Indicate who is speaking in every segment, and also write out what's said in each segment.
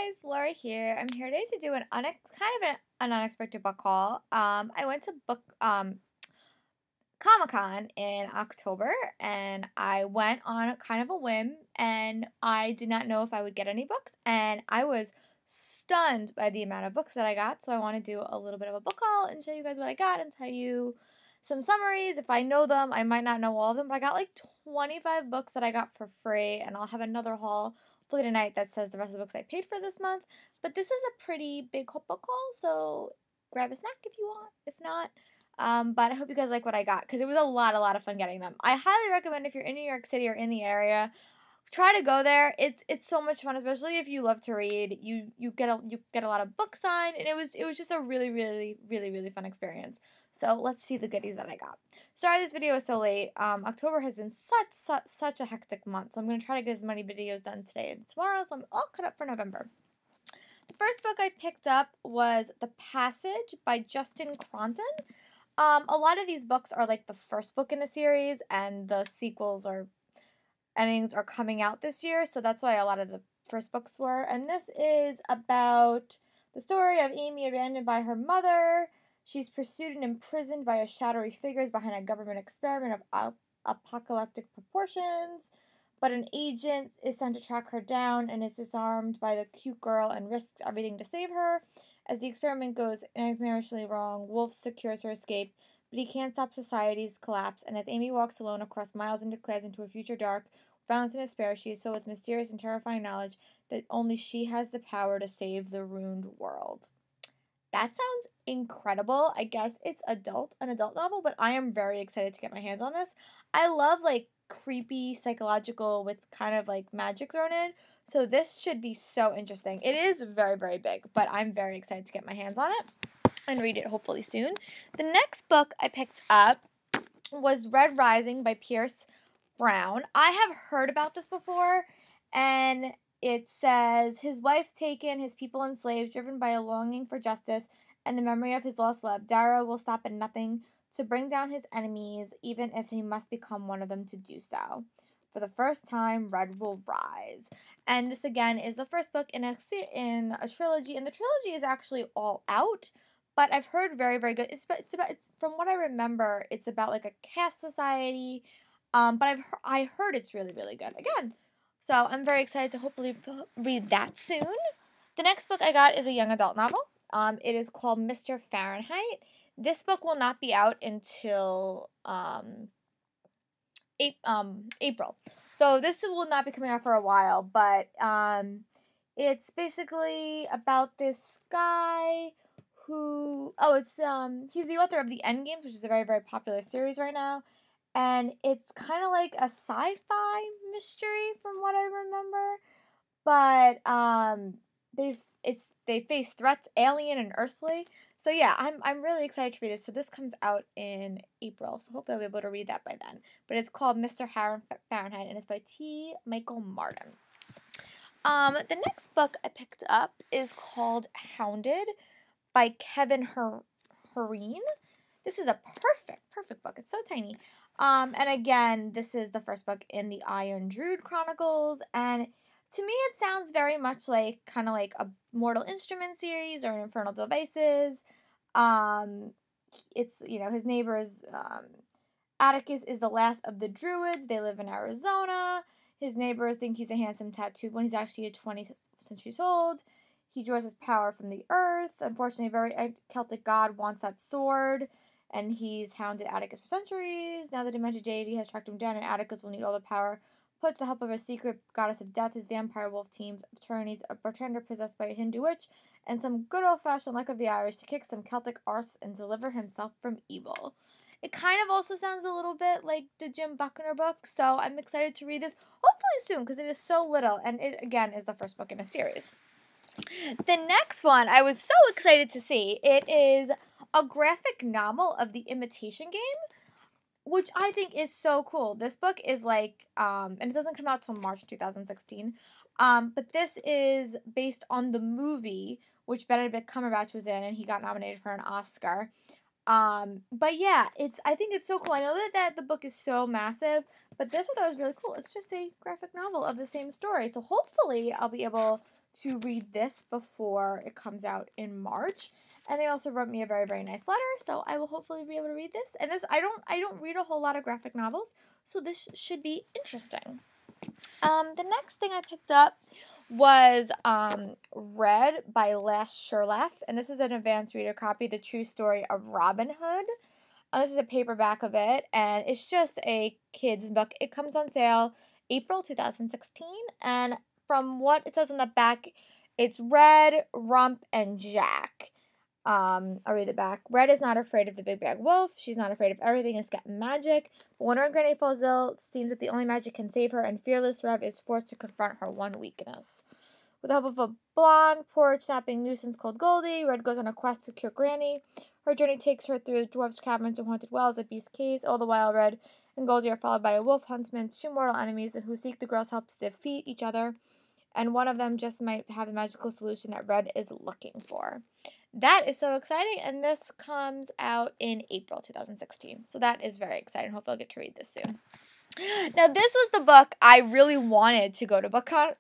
Speaker 1: guys, Laura here. I'm here today to do an unexpected book haul. I went to Comic-Con in October, and I went on kind of a whim, and I did not know if I would get any books, and I was stunned by the amount of books that I got. So I want to do a little bit of a book haul and show you guys what I got and tell you some summaries. If I know them, I might not know all of them, but I got like 25 books that I got for free, and I'll have another haul hopefully tonight that says the rest of the books I paid for this month. But this is a pretty big book haul, so grab a snack if you want. If not, but I hope you guys like what I got because it was a lot of fun getting them. I highly recommend if you're in New York City or in the area, try to go there. It's so much fun, especially if you love to read. You get a lot of books signed, and it was just a really fun experience. So let's see the goodies that I got. Sorry this video is so late. October has been such a hectic month, so I'm gonna try to get as many videos done today and tomorrow, so I'm all caught up for November. The first book I picked up was The Passage by Justin Cronton. A lot of these books are like the first book in a series, and the sequels or endings are coming out this year, so that's why a lot of the first books were. And this is about the story of Amy abandoned by her mother. She's pursued and imprisoned by shadowy figures behind a government experiment of apocalyptic proportions, but an agent is sent to track her down and is disarmed by the cute girl and risks everything to save her. As the experiment goes nightmarishly wrong, Wolf secures her escape, but he can't stop society's collapse, and as Amy walks alone across miles and declares into a future dark, violence and despair, she is filled with mysterious and terrifying knowledge that only she has the power to save the ruined world. That sounds incredible. I guess it's an adult novel, but I am very excited to get my hands on this. I love like creepy, psychological with kind of like magic thrown in. So this should be so interesting. It is very big, but I'm very excited to get my hands on it and read it hopefully soon. The next book I picked up was Red Rising by Pierce Brown. I have heard about this before, and it says, his wife taken, his people enslaved, driven by a longing for justice and the memory of his lost love, Darrow will stop at nothing to bring down his enemies, even if he must become one of them to do so. For the first time, Red will rise. And this, again, is the first book in a trilogy, and the trilogy is actually all out, but I've heard very good. It's from what I remember, it's about like a caste society, but I heard it's really good. Again, so I'm very excited to hopefully read that soon. The next book I got is a young adult novel. It is called Mr. Fahrenheit. This book will not be out until April. So this will not be coming out for a while, but it's basically about this guy who he's the author of the Endgames, which is a very popular series right now. And it's kind of like a sci-fi mystery from what I remember. But they face threats, alien and earthly. So yeah, I'm really excited to read this. So this comes out in April, so hopefully I'll be able to read that by then. But it's called Mr. Fahrenheit, and it's by T. Michael Martin. The next book I picked up is called Hounded by Kevin Hereen. This is a perfect book. It's so tiny. And again, this is the first book in the Iron Druid Chronicles, and to me it sounds very much like kind of like a Mortal Instruments series or an Infernal Devices. It's, his neighbors, Atticus is the last of the druids. They live in Arizona. His neighbors think he's a handsome tattooed when he's actually a 20th centuries old. He draws his power from the earth. Unfortunately, a very Celtic god wants that sword, and he's hounded Atticus for centuries. Now the demented deity has tracked him down, and Atticus will need all the power. Puts the help of a secret goddess of death, his vampire wolf teams, attorneys, a bartender possessed by a Hindu witch, and some good old-fashioned luck of the Irish to kick some Celtic arse and deliver himself from evil. It kind of also sounds a little bit like the Jim Buckner book, so I'm excited to read this, hopefully soon, because it is so little, and it, again, is the first book in a series. The next one I was so excited to see. It is a graphic novel of the Imitation Game, which I think is so cool. This book is like, and it doesn't come out till March 2016, but this is based on the movie, which Benedict Cumberbatch was in, and he got nominated for an Oscar. But yeah, I think it's so cool. I know that the book is so massive, but this I thought was really cool. It's just a graphic novel of the same story, so hopefully I'll be able to read this before it comes out in March. And they also wrote me a very, very nice letter, so I will hopefully be able to read this. And this, I don't read a whole lot of graphic novels, so this should be interesting. The next thing I picked up was Red by Les Sherleff, and this is an advanced reader copy, The True Story of Robin Hood. This is a paperback of it, and it's just a kid's book. It comes on sale April 2016, and from what it says on the back, it's Red, Rump, and Jack. I'll read the back. Red is not afraid of the big bad wolf. She's not afraid of everything except magic. But when her granny falls ill, it seems that the only magic can save her, and fearless Rev is forced to confront her one weakness. With the help of a blonde, porridge-snapping nuisance called Goldie, Red goes on a quest to cure Granny. Her journey takes her through dwarves' caverns and haunted wells at Beast Caves. All the while, Red and Goldie are followed by a wolf huntsman, two mortal enemies who seek the girl's help to defeat each other, and one of them just might have the magical solution that Red is looking for. That is so exciting, and this comes out in April 2016. So that is very exciting. Hopefully I'll get to read this soon. Now, this was the book I really wanted to go to BookCon.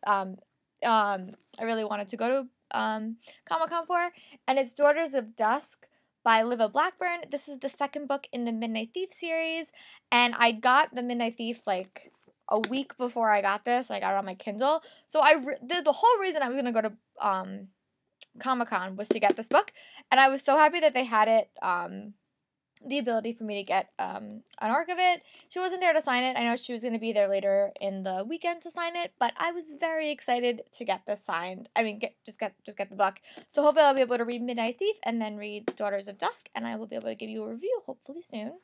Speaker 1: I really wanted to go to Comic-Con for, and it's Daughters of Dusk by Liva Blackburn. This is the second book in the Midnight Thief series, and I got the Midnight Thief like a week before I got this. I got it on my Kindle. So the whole reason I was going to go to Comic-Con was to get this book, and I was so happy that they had it, the ability for me to get an arc of it. She wasn't there to sign it. I know she was going to be there later in the weekend to sign it, but I was very excited to get this signed. I mean, just get the book. So hopefully I'll be able to read Midnight Thief and then read Daughters of Dusk, and I will be able to give you a review hopefully soon.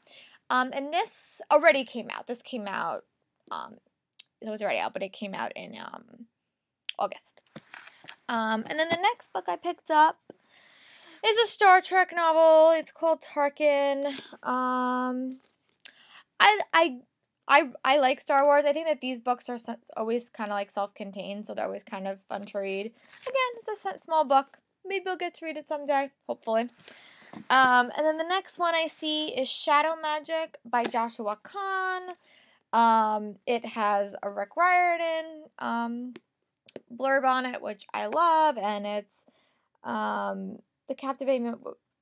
Speaker 1: And this already came out. This came out, it was already out, but it came out in August. And then the next book I picked up is a Star Trek novel. It's called Tarkin. I like Star Wars. I think that these books are always kind of like self-contained, so they're always kind of fun to read. Again, it's a small book. Maybe I'll get to read it someday, hopefully. And then the next one I see is Shadow Magic by Joshua Kahn. It has a Rick Riordan blurb on it, which I love, and it's the captivating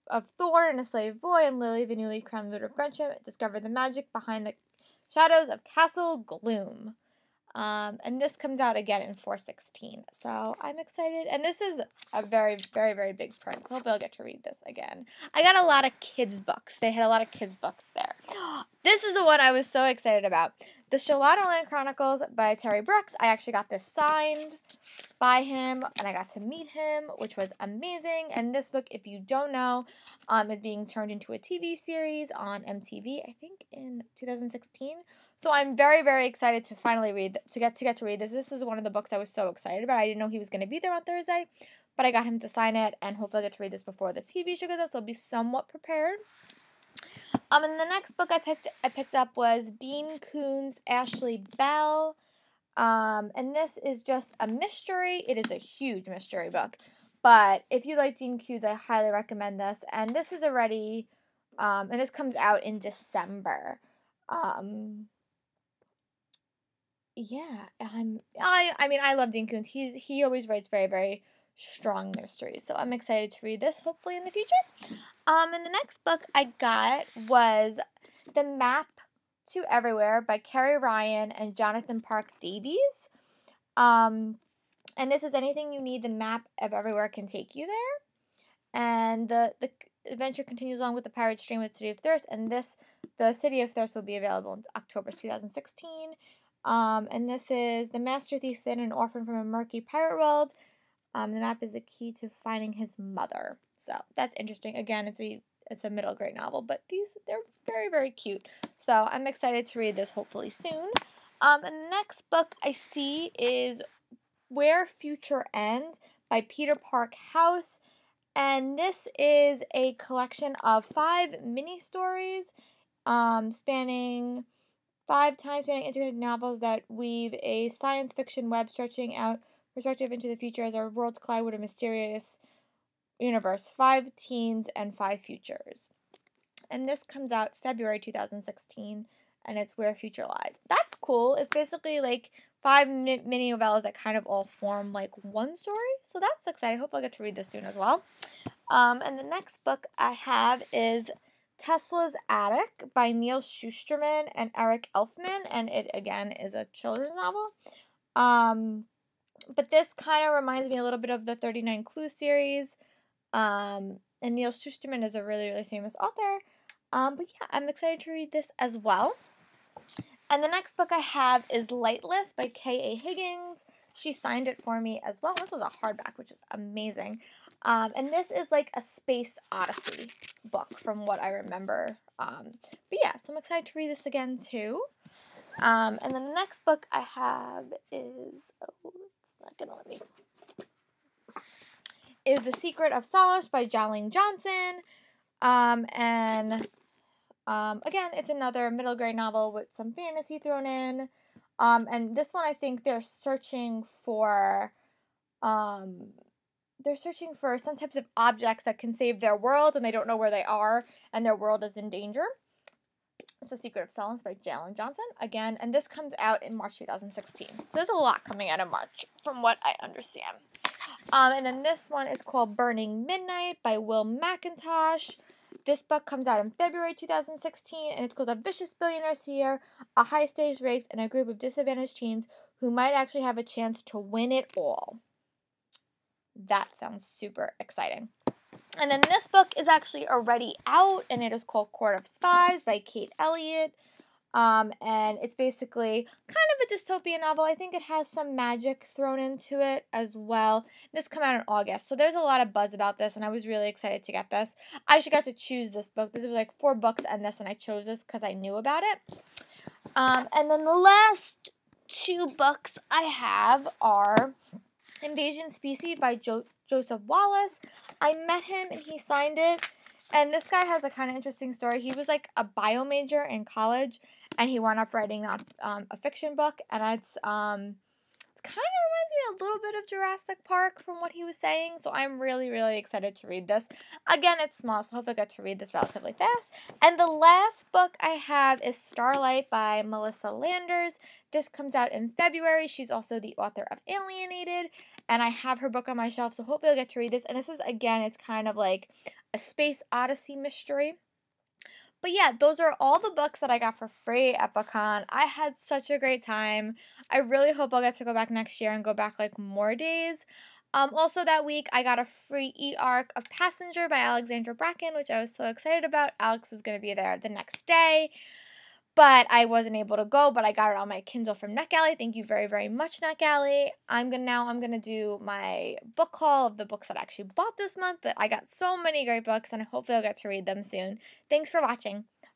Speaker 1: of Thor and a slave boy and Lily, the newly crowned ruler of Greensham, discover the magic behind the shadows of Castle Gloom. And this comes out again in 4/16. So I'm excited. And this is a very, very, very big print. So hopefully I'll get to read this again. I got a lot of kids' books. They had a lot of kids' books there. This is the one I was so excited about. The Shahada Chronicles by Terry Brooks. I actually got this signed by him, and I got to meet him, which was amazing. And this book, if you don't know, is being turned into a TV series on MTV, I think in 2016. So I'm very, very excited to finally read, to get to read this. This is one of the books I was so excited about. I didn't know he was going to be there on Thursday, but I got him to sign it, and hopefully I'll get to read this before the TV show goes out, so I'll be somewhat prepared. And the next book I picked up was Dean Koontz' Ashley Bell. And this is just a mystery. It is a huge mystery book. But if you like Dean Koontz, I highly recommend this. And this is already, and this comes out in December. Yeah, I mean, I love Dean Koontz. He always writes very, very strong mysteries. So I'm excited to read this, hopefully in the future. And the next book I got was The Map to Everywhere by Carrie Ryan and Jonathan Park Davies. And this is anything you need, the map of everywhere can take you there. And the adventure continues along with the pirate stream with City of Thirst. And the City of Thirst will be available in October 2016. And this is the master thief Finn, an orphan from a murky pirate world. The map is the key to finding his mother. So that's interesting. Again, it's a middle grade novel, but they're very, very cute. So I'm excited to read this hopefully soon. And the next book I see is Where Future Ends by Peter Park House. And this is a collection of 5 mini-stories spanning 5 time-spanning integrated novels that weave a science fiction web stretching out perspective into the future as our worlds collide with a mysterious universe. 5 teens and 5 futures. And this comes out February 2016, and it's Where Future Lies. That's cool. It's basically like 5 mini novellas that kind of all form like one story. So that's exciting. Hopefully I'll get to read this soon as well. And the next book I have is Tesla's Attic by Neil Shusterman and Eric Elfman, and it again is a children's novel. But this kind of reminds me a little bit of the 39 Clues series. And Neil Shusterman is a really, really famous author. But yeah, I'm excited to read this as well. And the next book I have is Lightless by K.A. Higgins. She signed it for me as well. This was a hardback, which is amazing. And this is like a space odyssey book from what I remember. But yeah, so I'm excited to read this again too. And then the next book I have is, it's not gonna let me, is The Secret of Solace by Jolene Johnson. Again, it's another middle grade novel with some fantasy thrown in. And this one I think they're searching for some types of objects that can save their world, and they don't know where they are, and their world is in danger. So Secret of Solace by Jalen Johnson, again, and this comes out in March 2016. So there's a lot coming out in March, from what I understand. And then this one is called Burning Midnight by Will McIntosh. This book comes out in February 2016, and it's called A Vicious Billionaire's Here, a high-stakes race, and a group of disadvantaged teens who might actually have a chance to win it all. That sounds super exciting. And then this book is actually already out, and it is called Court of Spies by Kate Elliott. And it's basically kind of a dystopian novel. I think it has some magic thrown into it as well. This came out in August, so there's a lot of buzz about this, and I was really excited to get this. I actually got to choose this book. This was like 4 books and this, and I chose this because I knew about it. And then the last 2 books I have are Invasion Specie by Joseph Wallace. I met him and he signed it. And this guy has a kind of interesting story. He was like a bio major in college, and he wound up writing a fiction book. And it's kind of reminds me a little bit of Jurassic Park from what he was saying. So I'm really, really excited to read this. Again, it's small, so I hope I get to read this relatively fast. And the last book I have is Starlight by Melissa Landers. This comes out in February. She's also the author of Alienated, and I have her book on my shelf, so hopefully I'll get to read this. And this is, again, it's kind of like a space odyssey mystery. But yeah, those are all the books that I got for free at BookCon. I had such a great time. I really hope I'll get to go back next year and go back like more days. Also that week, I got a free e-arc of Passenger by Alexandra Bracken, which I was so excited about. Alex was going to be there the next day, but I wasn't able to go, but I got it on my Kindle from NetGalley. Thank you very, very much, NetGalley. I'm gonna do my book haul of the books that I actually bought this month, but I got so many great books, and hopefully I'll get to read them soon. Thanks for watching.